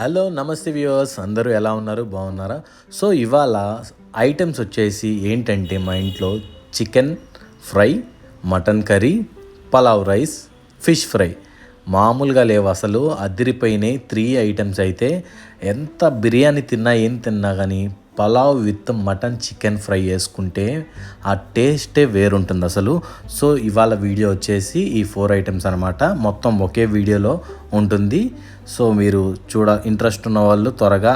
Hello నమస్తే viewers అందరూ ఎలా ఉన్నారు బాగున్నారా? సో ఇవాళ ఐటమ్స్ వచ్చేసి ఏంటంటే మా ఇంట్లో chicken fry, mutton curry, pulao rice, fish fry మామూలుగా లేవు, అసలు అదిరిపోయినాయి. 3 ఐటమ్స్ అయితే ఎంత బిర్యానీ తిన్నా ఏం తిన్నా కానీ pulao with mutton chicken fry వేసుకుంటే ఆ టేస్టే వేరుంటుంది అసలు. సో ఇవాళ వీడియో వచ్చేసి ఈ 4 ఐటమ్స్ అనమాట, మొత్తం ఒకే వీడియోలో ఉంటుంది. సో మీరు ఇంట్రెస్ట్ ఉన్న వాళ్ళు, త్వరగా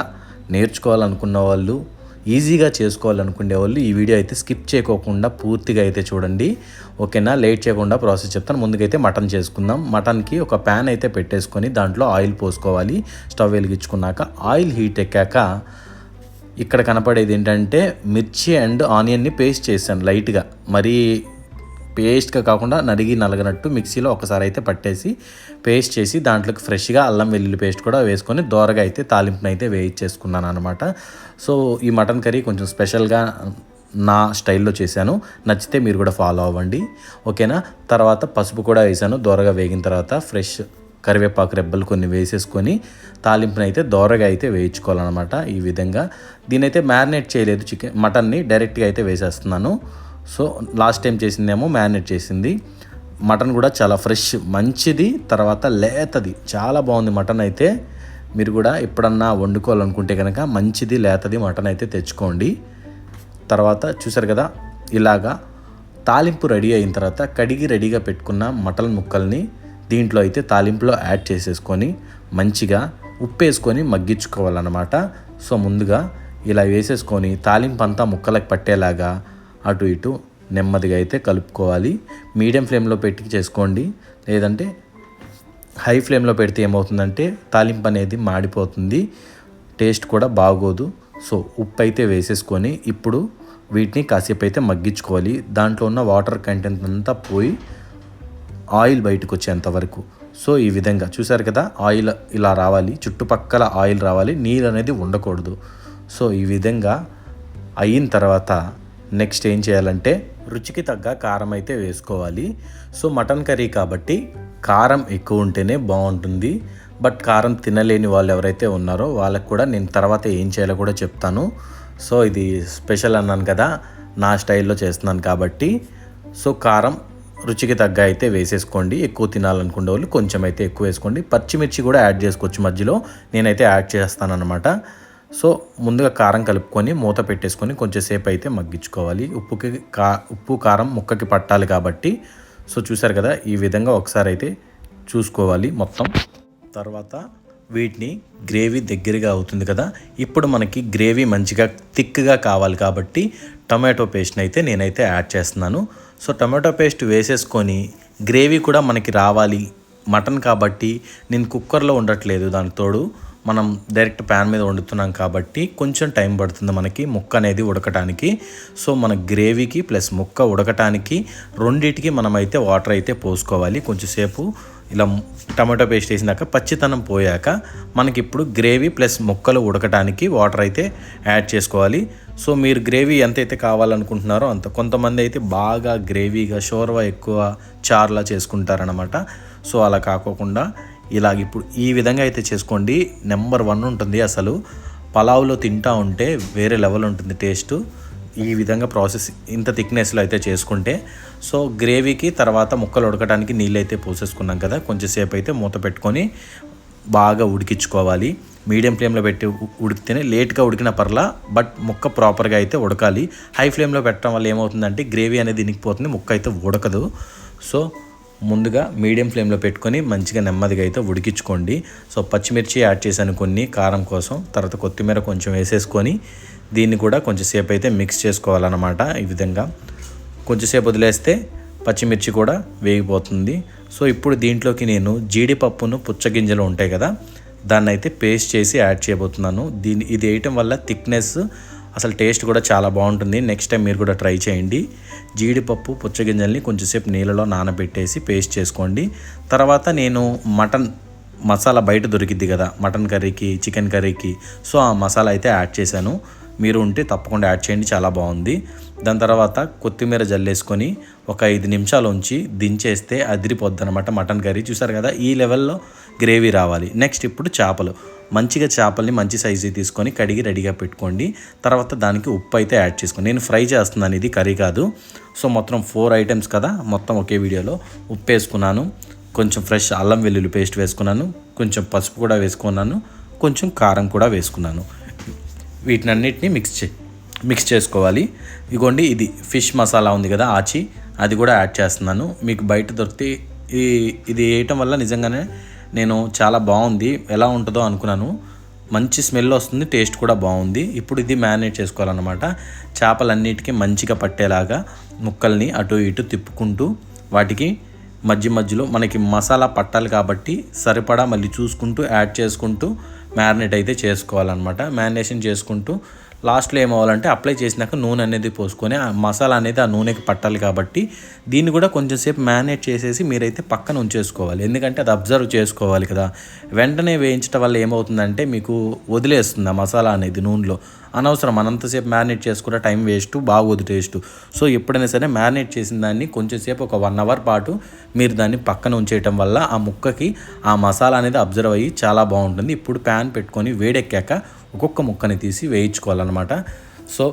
నేర్చుకోవాలనుకున్న వాళ్ళు, ఈజీగా చేసుకోవాలనుకునే వాళ్ళు ఈ వీడియో అయితే స్కిప్ చేయకోకుండా పూర్తిగా అయితే చూడండి, ఓకేనా? లేట్ చేయకుండా ప్రాసెస్ చెప్తాను. ముందుకైతే మటన్ చేసుకుందాం. మటన్కి ఒక ప్యాన్ అయితే పెట్టేసుకొని దాంట్లో ఆయిల్ పోసుకోవాలి. స్టవ్ వెలిగించుకున్నాక ఆయిల్ హీట్ ఎక్కాక ఇక్కడ కనపడేది ఏంటంటే మిర్చి అండ్ ఆనియన్ని పేస్ట్ చేశాను లైట్గా, మరీ పేస్ట్గా కాకుండా నలగనట్టు మిక్సీలో ఒకసారి అయితే పట్టేసి పేస్ట్ చేసి దాంట్లోకి ఫ్రెష్గా అల్లం వెల్లుల్లి పేస్ట్ కూడా వేసుకొని దోరగా అయితే తాలింపుని అయితే వేయించేసుకున్నాను అనమాట. సో ఈ మటన్ కర్రీ కొంచెం స్పెషల్గా నా స్టైల్లో చేశాను, నచ్చితే మీరు కూడా ఫాలో అవ్వండి, ఓకేనా? తర్వాత పసుపు కూడా వేసాను. దోరగా వేగిన తర్వాత ఫ్రెష్ కరివేపాకు రెబ్బలు కొన్ని వేసేసుకొని తాలింపుని అయితే దోరగా అయితే వేయించుకోవాలన్నమాట. ఈ విధంగా దీనైతే మ్యారినేట్ చేయలేదు, మటన్ని డైరెక్ట్గా అయితే వేసేస్తున్నాను. సో లాస్ట్ టైం చేసిందేమో మ్యారినేట్ చేసింది. మటన్ కూడా చాలా ఫ్రెష్ మంచిది, తర్వాత లేతది, చాలా బాగుంది మటన్ అయితే. మీరు కూడా ఎప్పుడన్నా వండుకోవాలనుకుంటే కనుక మంచిది లేతది మటన్ అయితే తెచ్చుకోండి. తర్వాత చూసారు కదా, ఇలాగా తాలింపు రెడీ అయిన తర్వాత కడిగి రెడీగా పెట్టుకున్న మటన్ ముక్కల్ని దీంట్లో అయితే తాలింపులో యాడ్ చేసేసుకొని మంచిగా ఉప్పు వేసుకొని మగ్గించుకోవాలన్నమాట. సో ముందుగా ఇలా వేసేసుకొని తాలింపు అంతా ముక్కలకు పట్టేలాగా అటు ఇటు నెమ్మదిగా అయితే కలుపుకోవాలి. మీడియం ఫ్లేమ్లో పెట్టి చేసుకోండి, లేదంటే హై ఫ్లేమ్లో పెడితే ఏమవుతుందంటే తాలింపు అనేది మాడిపోతుంది, టేస్ట్ కూడా బాగోదు. సో ఉప్పు అయితే వేసేసుకొని ఇప్పుడు వీటిని కాసేపు అయితే మగ్గించుకోవాలి. దాంట్లో ఉన్న వాటర్ కంటెంట్ అంతా పోయి ఆయిల్ బయటకు వచ్చేంత వరకు. సో ఈ విధంగా చూసారు కదా, ఆయిల్ ఇలా రావాలి, చుట్టుపక్కల ఆయిల్ రావాలి, నీరు అనేది ఉండకూడదు. సో ఈ విధంగా అయిన తర్వాత నెక్స్ట్ ఏం చేయాలంటే రుచికి తగ్గ కారం అయితే వేసుకోవాలి. సో మటన్ కర్రీ కాబట్టి కారం ఎక్కువ ఉంటేనే బాగుంటుంది. బట్ కారం తినలేని వాళ్ళు ఎవరైతే ఉన్నారో వాళ్ళకు కూడా నేను తర్వాత ఏం చేయాలో కూడా చెప్తాను. సో ఇది స్పెషల్ అన్నాను కదా, నా స్టైల్లో చేస్తున్నాను కాబట్టి. సో కారం రుచికి తగ్గ అయితే వేసేసుకోండి. ఎక్కువ తినాలనుకునే వాళ్ళు కొంచెం అయితే ఎక్కువ వేసుకోండి. పచ్చిమిర్చి కూడా యాడ్ చేసుకోవచ్చు మధ్యలో, నేనైతే యాడ్ చేస్తాను అనమాట. సో ముందుగా కారం కలుపుకొని మూత పెట్టేసుకొని కొంచెం సేపు అయితే మగ్గించుకోవాలి. ఉప్పు కారం ముక్కకి పట్టాలి కాబట్టి. సో చూసారు కదా, ఈ విధంగా ఒకసారి అయితే చూసుకోవాలి మొత్తం. తర్వాత వీటిని గ్రేవీ దగ్గరగా అవుతుంది కదా, ఇప్పుడు మనకి గ్రేవీ మంచిగా థిక్గా కావాలి కాబట్టి టొమాటో పేస్ట్ని అయితే నేనైతే యాడ్ చేస్తున్నాను. సో టొమాటో పేస్ట్ వేసేసుకొని గ్రేవీ కూడా మనకి రావాలి. మటన్ కాబట్టి నేను కుక్కర్లో ఉండట్లేదు, దానికి తోడు మనం డైరెక్ట్ ప్యాన్ మీద వండుతున్నాం కాబట్టి కొంచెం టైం పడుతుంది మనకి ముక్క అనేది ఉడకటానికి. సో మన గ్రేవీకి ప్లస్ ముక్క ఉడకటానికి రెండింటికి మనమైతే వాటర్ అయితే పోసుకోవాలి. కొంచెంసేపు ఇలా టమాటో పేస్ట్ వేసినాక పచ్చితనం పోయాక మనకి ఇప్పుడు గ్రేవీ ప్లస్ ముక్కలు ఉడకటానికి వాటర్ అయితే యాడ్ చేసుకోవాలి. సో మీరు గ్రేవీ ఎంతైతే కావాలనుకుంటున్నారో అంత. కొంతమంది అయితే బాగా గ్రేవీగా షోర్వా ఎక్కువ చార్లా చేసుకుంటారనమాట. సో అలా కాకోకుండా ఇలాగ ఇప్పుడు ఈ విధంగా అయితే చేసుకోండి. నెంబర్ 1 ఉంటుంది అసలు. పలావ్లో తింటా ఉంటే వేరే లెవెల్ ఉంటుంది టేస్ట్. ఈ విధంగా ప్రాసెస్ ఇంత థిక్నెస్లో అయితే చేసుకుంటే. సో గ్రేవీకి తర్వాత ముక్కలు ఉడకడానికి నీళ్ళు అయితే పోసేసుకున్నాం కదా, కొంచెంసేపు అయితే మూత పెట్టుకొని బాగా ఉడికించుకోవాలి. మీడియం ఫ్లేమ్లో పెట్టి ఉడికితేనే, లేట్గా ఉడికిన పర్లా, బట్ ముక్క ప్రాపర్గా అయితే ఉడకాలి. హై ఫ్లేమ్లో పెట్టడం వల్ల ఏమవుతుందంటే గ్రేవీ అనేది ఇనికిపోతుంది, ముక్క అయితే ఉడకదు. సో ముందుగా మీడియం ఫ్లేమ్లో పెట్టుకొని మంచిగా నెమ్మదిగా అయితే ఉడికించుకోండి. సో పచ్చిమిర్చి యాడ్ చేశాను కొన్ని కారం కోసం, తర్వాత కొత్తిమీర కొంచెం వేసేసుకొని దీన్ని కూడా కొంచెంసేపు అయితే మిక్స్ చేసుకోవాలన్నమాట. ఈ విధంగా కొంచెంసేపు వదిలేస్తే పచ్చిమిర్చి కూడా వేగిపోతుంది. సో ఇప్పుడు దీంట్లోకి నేను జీడిపప్పును పుచ్చగింజలు ఉంటాయి కదా, దాన్ని అయితే పేస్ట్ చేసి యాడ్ చేయబోతున్నాను. ఇది వేయటం వల్ల థిక్నెస్, అసలు టేస్ట్ కూడా చాలా బాగుంటుంది. నెక్స్ట్ టైం మీరు కూడా ట్రై చేయండి. జీడిపప్పు పుచ్చగింజల్ని కొంచెంసేపు నీళ్ళలో నానబెట్టేసి పేస్ట్ చేసుకోండి. తర్వాత నేను మటన్ మసాలా బయట దొరికిద్ది కదా మటన్ కర్రీకి, చికెన్ కర్రీకి, సో ఆ మసాలా అయితే యాడ్ చేశాను. మీరు ఉంటే తప్పకుండా యాడ్ చేయండి, చాలా బాగుంది. దాని తర్వాత కొత్తిమీర జల్లేసుకొని ఒక 5 నిమిషాలు ఉంచి దించేస్తే అదిరిపోద్ది అనమాట మటన్ కర్రీ. చూసారు కదా, ఈ లెవెల్లో గ్రేవీ రావాలి. నెక్స్ట్ ఇప్పుడు చేపలు మంచిగా చేపల్ని మంచి సైజు తీసుకొని కడిగి రెడీగా పెట్టుకోండి. తర్వాత దానికి ఉప్పు అయితే యాడ్ చేసుకోండి. నేను ఫ్రై చేస్తున్నాను, ఇది కర్రీ కాదు. సో మొత్తం 4 ఐటమ్స్ కదా, మొత్తం ఒకే వీడియోలో. ఉప్పు వేసుకున్నాను, కొంచెం ఫ్రెష్ అల్లం వెల్లుల్లి పేస్ట్ వేసుకున్నాను, కొంచెం పసుపు కూడా వేసుకున్నాను, కొంచెం కారం కూడా వేసుకున్నాను. వీటినన్నిటిని మిక్స్ చేసుకోవాలి. ఇగోండి, ఇది ఫిష్ మసాలా ఉంది కదా ఆచి, అది కూడా యాడ్ చేస్తున్నాను. మీకు బయట దొరికితే ఇది వేయటం వల్ల నిజంగానే నేను చాలా బాగుంది, ఎలా ఉంటుందో అనుకున్నాను. మంచి స్మెల్ వస్తుంది, టేస్ట్ కూడా బాగుంది. ఇప్పుడు ఇది మ్యారినేట్ చేసుకోవాలన్నమాట. చేపలన్నిటికీ మంచిగా పట్టేలాగా ముక్కల్ని అటు ఇటు తిప్పుకుంటూ వాటికి మధ్యలో మనకి మసాలా పట్టాలి కాబట్టి సరిపడా మళ్ళీ చూసుకుంటూ యాడ్ చేసుకుంటూ మ్యారినేట్ అయితే చేసుకోవాలన్నమాట. మ్యారినేషన్ చేసుకుంటూ లాస్ట్లో ఏమవ్వాలంటే అప్లై చేసినాక నూనె అనేది పోసుకొని ఆ మసాలా అనేది ఆ నూనెకి పట్టాలి కాబట్టి దీన్ని కూడా కొంచెం సేపు మ్యారినేట్ చేసేసి మీరైతే పక్కన ఉంచేసుకోవాలి. ఎందుకంటే అది అబ్జర్వ్ చేసుకోవాలి కదా. వెంటనే వేయించడం వల్ల ఏమవుతుందంటే మీకు వదిలేస్తుంది ఆ మసాలా అనేది నూనెలో. అనవసరం అనంతసేపు మ్యారినేట్ చేసుకుంటే టైం వేస్ట్, బాగోదు టేస్ట్. సో ఎప్పుడైనా సరే మ్యారినేట్ చేసిన దాన్ని కొంచెం సేపు ఒక 1 అవర్ పాటు మీరు దాన్ని పక్కన ఉంచేయటం వల్ల ఆ ముక్కకి ఆ మసాలా అనేది అబ్జర్వ్ అయ్యి చాలా బాగుంటుంది. ఇప్పుడు ప్యాన్ పెట్టుకొని వేడెక్కాక ఒక్కొక్క ముక్కని తీసి వేయించుకోవాలన్నమాట. సో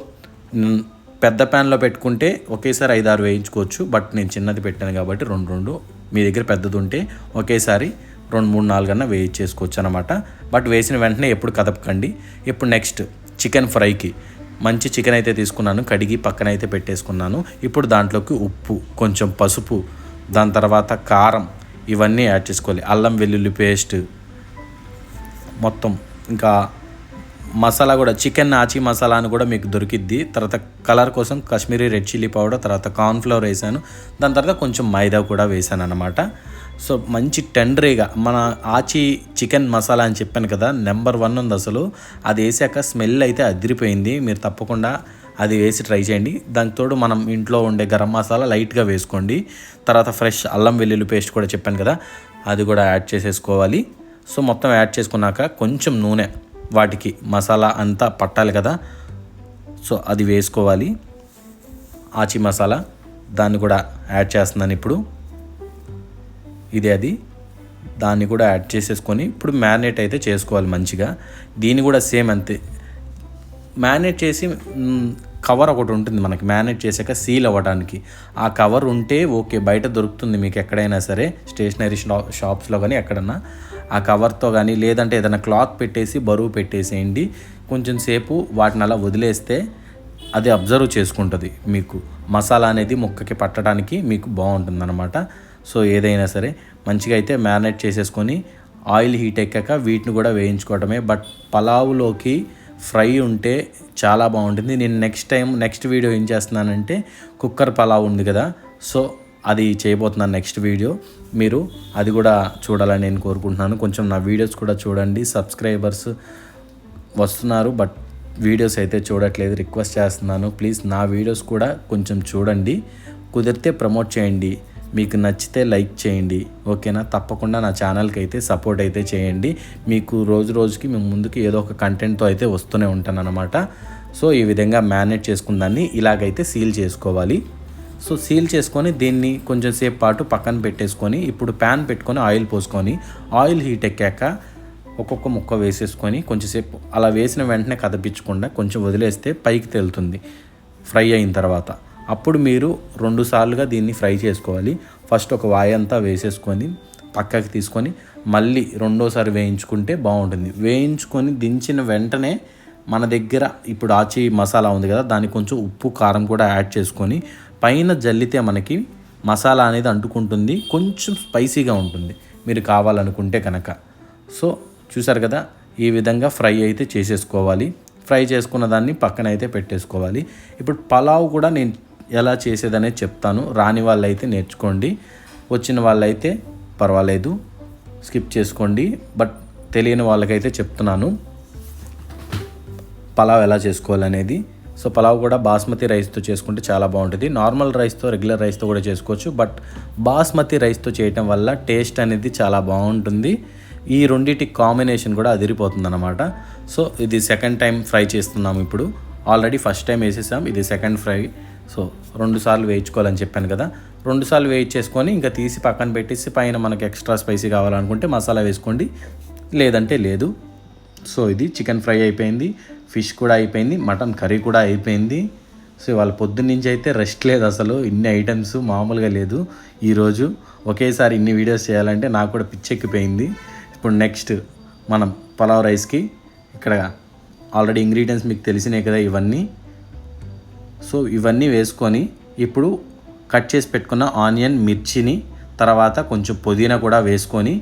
పెద్ద ప్యాన్లో పెట్టుకుంటే ఒకేసారి 5-6 వేయించుకోవచ్చు. బట్ నేను చిన్నది పెట్టాను కాబట్టి 2 మీ దగ్గర పెద్దది ఉంటే ఒకేసారి 2-3-4 అన్న వేయించేసుకోవచ్చు అనమాట. బట్ వేసిన వెంటనే ఎప్పుడు కదపకండి. ఇప్పుడు నెక్స్ట్ చికెన్ ఫ్రైకి మంచి చికెన్ అయితే తీసుకున్నాను, కడిగి పక్కన అయితే పెట్టేసుకున్నాను. ఇప్పుడు దాంట్లోకి ఉప్పు, కొంచెం పసుపు, దాని తర్వాత కారం, ఇవన్నీ యాడ్ చేసుకోవాలి. అల్లం వెల్లుల్లి పేస్ట్ మొత్తం, ఇంకా మసాలా కూడా చికెన్ ఆచి మసాలా అని కూడా మీకు దొరికిద్ది. తర్వాత కలర్ కోసం కాశ్మీరీ రెడ్ చిల్లీ పౌడర్, తర్వాత కార్న్ఫ్లవర్ వేసాను. దాని తర్వాత కొంచెం మైదా కూడా వేసాను అనమాట. సో మంచి టెండరీగా మన ఆచి చికెన్ మసాలా అని చెప్పాను కదా, నెంబర్ 1 ఉంది అసలు. అది వేసాక స్మెల్ అయితే అదిరిపోయింది. మీరు తప్పకుండా అది వేసి ట్రై చేయండి. దానికి తోడు మనం ఇంట్లో ఉండే గరం మసాలా లైట్గా వేసుకోండి. తర్వాత ఫ్రెష్ అల్లం వెల్లుల్లి పేస్ట్ కూడా చెప్పాను కదా, అది కూడా యాడ్ చేసేసుకోవాలి. సో మొత్తం యాడ్ చేసుకున్నాక కొంచెం నూనె వాటికి మసాలా అంతా పట్టాలి కదా, సో అది వేసుకోవాలి. ఆచి మసాలా దాన్ని కూడా యాడ్ చేస్తున్నాను ఇప్పుడు. అది దాన్ని కూడా యాడ్ చేసేసుకొని ఇప్పుడు మ్యారినేట్ అయితే చేసుకోవాలి మంచిగా. దీన్ని కూడా సేమ్ అంతే మ్యారినేట్ చేసి కవర్ ఒకటి ఉంటుంది మనకి మ్యారినేట్ చేసాక సీల్ అవ్వడానికి. ఆ కవర్ ఉంటే ఓకే, బయట దొరుకుతుంది మీకు ఎక్కడైనా సరే, స్టేషనరీ షాప్స్లో కానీ ఎక్కడన్నా. ఆ కవర్తో కానీ లేదంటే ఏదైనా క్లాత్ పెట్టేసి బరువు పెట్టేసేయండి. కొంచెం సేపు వాటిని అలా వదిలేస్తే అది అబ్జర్వ్ చేసుకుంటుంది. మీకు మసాలా అనేది ముక్కకి పట్టడానికి మీకు బాగుంటుంది అనమాట. సో ఏదైనా సరే మంచిగా అయితే మ్యారినేట్ చేసేసుకొని ఆయిల్ హీట్ ఎక్కాక వీటిని కూడా వేయించుకోవడమే. బట్ పలావులోకి ఫ్రై ఉంటే చాలా బాగుంటుంది. నేను నెక్స్ట్ వీడియో ఏం చేస్తున్నానంటే కుక్కర్ పలావ్ ఉంది కదా, సో అది చేయబోతున్నాను నెక్స్ట్ వీడియో. మీరు అది కూడా చూడాలని నేను కోరుకుంటున్నాను. కొంచెం నా వీడియోస్ కూడా చూడండి. సబ్స్క్రైబర్స్ వస్తున్నారు బట్ వీడియోస్ అయితే చూడట్లేదు, రిక్వెస్ట్ చేస్తున్నాను. ప్లీజ్ నా వీడియోస్ కూడా కొంచెం చూడండి, కుదిరితే ప్రమోట్ చేయండి. మీకు నచ్చితే లైక్ చేయండి, ఓకేనా? తప్పకుండా నా ఛానల్కి అయితే సపోర్ట్ అయితే చేయండి. మీకు రోజుకి మేము ముందుకు ఏదో ఒక కంటెంట్తో అయితే వస్తూనే ఉంటాను అనమాట. సో ఈ విధంగా మ్యారినేట్ చేసుకున్న దాన్ని ఇలాగైతే సీల్ చేసుకోవాలి. సో సీల్ చేసుకొని దీన్ని కొంచెం సేపు పాటు పక్కన పెట్టేసుకొని ఇప్పుడు ప్యాన్ పెట్టుకొని ఆయిల్ పోసుకొని ఆయిల్ హీట్ ఎక్కాక ఒక్కొక్క ముక్క వేసేసుకొని కొంచెంసేపు అలా వేసిన వెంటనే కదిపించకుండా కొంచెం వదిలేస్తే పైకి తేలుతుంది ఫ్రై అయిన తర్వాత. అప్పుడు మీరు 2 సార్లుగా దీన్ని ఫ్రై చేసుకోవాలి. ఫస్ట్ ఒక వాయి అంతా వేసేసుకొని పక్కకి తీసుకొని మళ్ళీ రెండోసారి వేయించుకుంటే బాగుంటుంది. వేయించుకొని దించిన వెంటనే మన దగ్గర ఇప్పుడు ఆచి మసాలా ఉంది కదా, దానికి కొంచెం ఉప్పు కారం కూడా యాడ్ చేసుకొని పైన జల్లితే మనకి మసాలా అనేది అంటుకుంటుంది, కొంచెం స్పైసీగా ఉంటుంది మీరు కావాలనుకుంటే కనుక. సో చూసారు కదా, ఈ విధంగా ఫ్రై అయితే చేసేసుకోవాలి. ఫ్రై చేసుకున్న దాన్ని పక్కన అయితే పెట్టేసుకోవాలి. ఇప్పుడు పలావ్ కూడా నేను ఎలా చేసేదనేది చెప్తాను. రాని వాళ్ళైతే నేర్చుకోండి, వచ్చిన వాళ్ళైతే పర్వాలేదు స్కిప్ చేసుకోండి. బట్ తెలియని వాళ్ళకైతే చెప్తున్నాను పలావ్ ఎలా చేసుకోవాలనేది. సో పలావ్ కూడా బాస్మతి రైస్తో చేసుకుంటే చాలా బాగుంటుంది. నార్మల్ రైస్తో, రెగ్యులర్ రైస్తో కూడా చేసుకోవచ్చు. బట్ బాస్మతి రైస్తో చేయటం వల్ల టేస్ట్ అనేది చాలా బాగుంటుంది. ఈ రెండింటి కాంబినేషన్ కూడా అదిరిపోతుంది అన్నమాట. సో ఇది సెకండ్ టైం ఫ్రై చేస్తున్నాము. ఇప్పుడు ఆల్రెడీ ఫస్ట్ టైం వేసేసాం, ఇది సెకండ్ ఫ్రై. సో 2 సార్లు వేయించుకోవాలని చెప్పాను కదా, 2 సార్లు వేయించేసుకొని ఇంకా తీసి పక్కన పెట్టేసి పైన మనకి ఎక్స్ట్రా స్పైసీ కావాలనుకుంటే మసాలా వేసుకోండి, లేదంటే లేదు. సో ఇది చికెన్ ఫ్రై అయిపోయింది, ఫిష్ కూడా అయిపోయింది, మటన్ కర్రీ కూడా అయిపోయింది. సో ఇవాళ పొద్దున్న నుంచి అయితే రెస్ట్ లేదు, అసలు ఇన్ని ఐటమ్స్ మామూలుగా లేదు. ఈరోజు ఒకేసారి ఇన్ని వీడియోస్ చేయాలంటే నాకు కూడా పిచ్చెక్కిపోయింది. ఇప్పుడు నెక్స్ట్ మనం పలావ్ రైస్కి ఇక్కడ ఆల్రెడీ ఇంగ్రీడియంట్స్ మీకు తెలిసినాయి కదా ఇవన్నీ. సో ఇవన్నీ వేసుకొని ఇప్పుడు కట్ చేసి పెట్టుకున్న ఆనియన్, మిర్చిని, తర్వాత కొంచెం పుదీనా కూడా వేసుకొని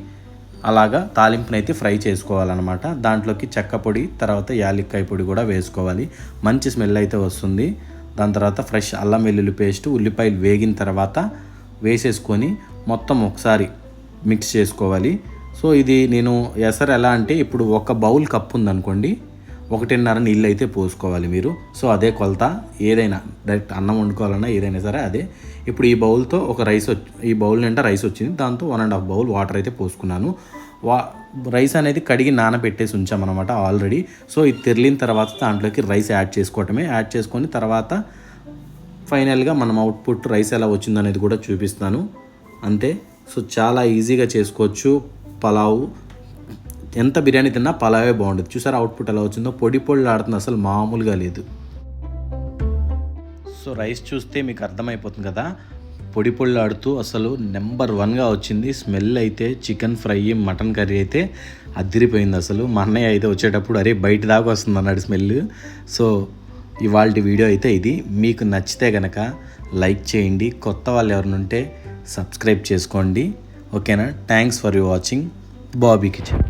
అలాగా తాలింపునైతే ఫ్రై చేసుకోవాలన్నమాట. దాంట్లోకి చెక్క పొడి, తర్వాత యాలక్కాయ పొడి కూడా వేసుకోవాలి. మంచి స్మెల్ అయితే వస్తుంది. దాని తర్వాత ఫ్రెష్ అల్లం వెల్లుల్లి పేస్ట్, ఉల్లిపాయలు వేగిన తర్వాత వేసేసుకొని మొత్తం ఒకసారి మిక్స్ చేసుకోవాలి. సో ఇది నేను ఎసరు ఎలా అంటే ఇప్పుడు ఒక బౌల్ కప్పు ఉందనుకోండి, 1.5 నీళ్ళు అయితే పోసుకోవాలి మీరు. సో అదే కొలత, ఏదైనా డైరెక్ట్ అన్నం వండుకోవాలన్నా ఏదైనా సరే అదే. ఇప్పుడు ఈ బౌల్తో ఈ బౌల్ నిండా రైస్ వచ్చింది, దాంతో 1.5 బౌల్ వాటర్ అయితే పోసుకున్నాను. రైస్ అనేది కడిగి నానబెట్టేసి ఉంచామన్నమాట ఆల్రెడీ. సో ఇది తెరిలిన తర్వాత దాంట్లోకి రైస్ యాడ్ చేసుకోవటమే. యాడ్ చేసుకొని తర్వాత ఫైనల్గా మనం అవుట్పుట్ రైస్ ఎలా వచ్చిందనేది కూడా చూపిస్తాను. అంతే. సో చాలా ఈజీగా చేసుకోవచ్చు పలావ్. ఎంత బిర్యానీ తిన్నా పలావే బాగుంటుంది. చూసారా అవుట్పుట్ ఎలా వచ్చిందో, పొడి ఆడుతుంది, అసలు మామూలుగా లేదు. సో రైస్ చూస్తే మీకు అర్థమైపోతుంది కదా, పొడి ఆడుతూ అసలు నెంబర్ 1గా వచ్చింది. స్మెల్ అయితే చికెన్ ఫ్రై, మటన్ కర్రీ అయితే అదిరిపోయింది అసలు. మా అన్నయ్య అయితే వచ్చేటప్పుడు అరే బయట దాకా వస్తుంది అన్నాడు స్మెల్. సో ఇవాళ వీడియో అయితే ఇది. మీకు నచ్చితే కనుక లైక్ చేయండి, కొత్త వాళ్ళు ఎవరైనా ఉంటే సబ్స్క్రైబ్ చేసుకోండి. ఓకేనా? Thanks for watching. Bobby kitchen.